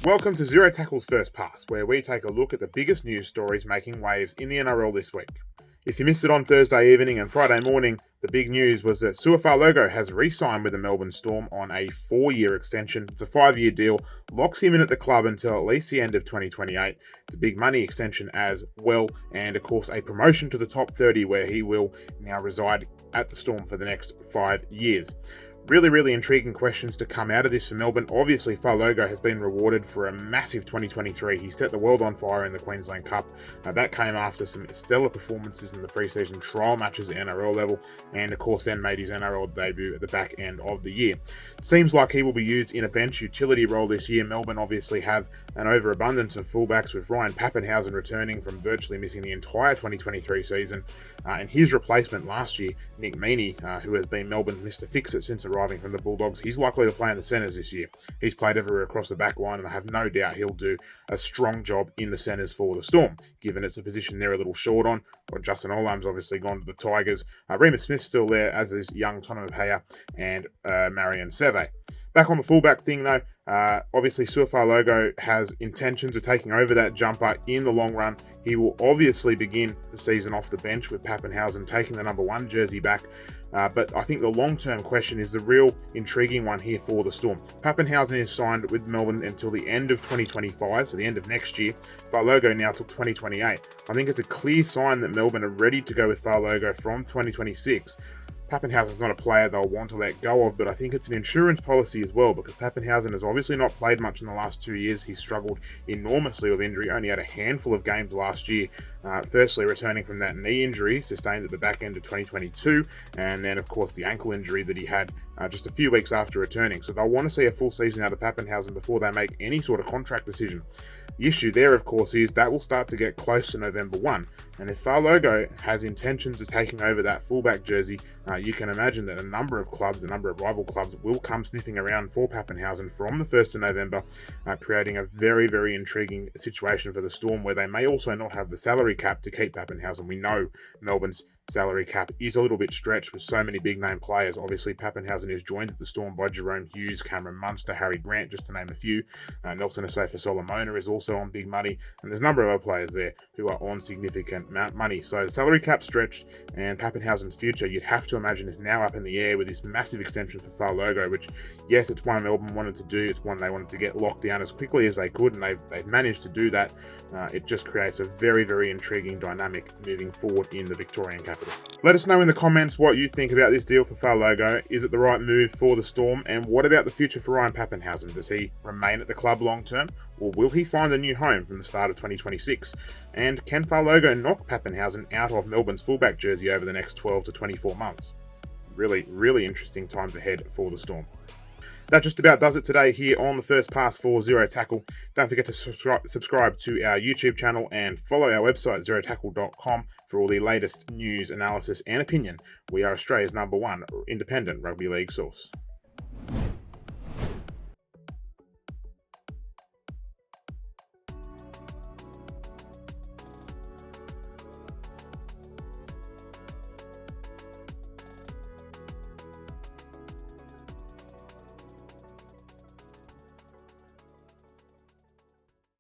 Welcome to Zero Tackle's First Pass, where we take a look at the biggest news stories making waves in the NRL this week. If you missed it on Thursday evening and Friday morning, the big news was that Sua Fa'alogo has re-signed with the Melbourne Storm on a 4-year extension. It's a 5-year deal, locks him in at the club until at least the end of 2028. It's a big money extension as well, and of course a promotion to the top 30 where he will now reside at the Storm for the next 5 years. Really intriguing questions to come out of this for Melbourne. Obviously, Faalogo has been rewarded for a massive 2023. He set the world on fire in the Queensland Cup. That came after some stellar performances in the preseason trial matches at NRL level, and of course then made his NRL debut at the back end of the year. Seems like he will be used in a bench utility role this year. Melbourne obviously have an overabundance of fullbacks, with Ryan Papenhuyzen returning from virtually missing the entire 2023 season, and his replacement last year, Nick Meaney, who has been Melbourne's Mr. Fix-It since arriving from the Bulldogs. He's likely to play in the centres this year. He's played everywhere across the back line, and I have no doubt he'll do a strong job in the centres for the Storm, given it's a position they're a little short on. Well, Justin Olam's obviously gone to the Tigers. Remus Smith's still there, as is young Tonopea and Marion Seve. Back on the fullback thing though, obviously Sua Fa'alogo has intentions of taking over that jumper in the long run. He will obviously begin the season off the bench with Papenhuyzen taking the number 1 jersey back. But I think the long-term question is the real intriguing one here for the Storm. Papenhuyzen is signed with Melbourne until the end of 2025, so the end of next year. Faalogo now till 2028. I think it's a clear sign that Melbourne are ready to go with Faalogo from 2026. Papenhuyzen's not a player they'll want to let go of, but I think it's an insurance policy as well, because Papenhuyzen has obviously not played much in the last 2 years. He's struggled enormously with injury, only had a handful of games last year, firstly returning from that knee injury sustained at the back end of 2022, and then of course the ankle injury that he had just a few weeks after returning. So they'll want to see a full season out of Papenhuyzen before they make any sort of contract decision. The issue there, of course, is that will start to get close to November 1, and if Faalogo has intentions of taking over that fullback jersey, you can imagine that a number of rival clubs will come sniffing around for Papenhuyzen from the 1st of November, creating a very intriguing situation for the Storm, where they may also not have the salary cap to keep Papenhuyzen. We know Melbourne's salary cap is a little bit stretched with so many big name players. Obviously, Papenhuyzen is joined at the Storm by Jerome Hughes, Cameron Munster, Harry Grant, just to name a few. Nelson Asafa-Solomona is also on big money, and there's a number of other players there who are on significant money. So the salary cap stretched, and Papenhuyzen's future, you'd have to imagine, is now up in the air with this massive extension for Faalogo, which, yes, it's one Melbourne wanted to do. It's one they wanted to get locked down as quickly as they could, and they've managed to do that. It just creates a very intriguing dynamic moving forward in the Victorian capital. Let us know in the comments what you think about this deal for Faalogo. Is it the right move for the Storm? And what about the future for Ryan Papenhuyzen? Does he remain at the club long term, or will he find a new home from the start of 2026? And can Faalogo knock Papenhuyzen out of Melbourne's fullback jersey over the next 12 to 24 months? Really interesting times ahead for the Storm. That just about does it today here on the First Pass for Zero Tackle. Don't forget to subscribe to our YouTube channel and follow our website, zerotackle.com, for all the latest news, analysis and opinion. We are Australia's #1 independent rugby league source.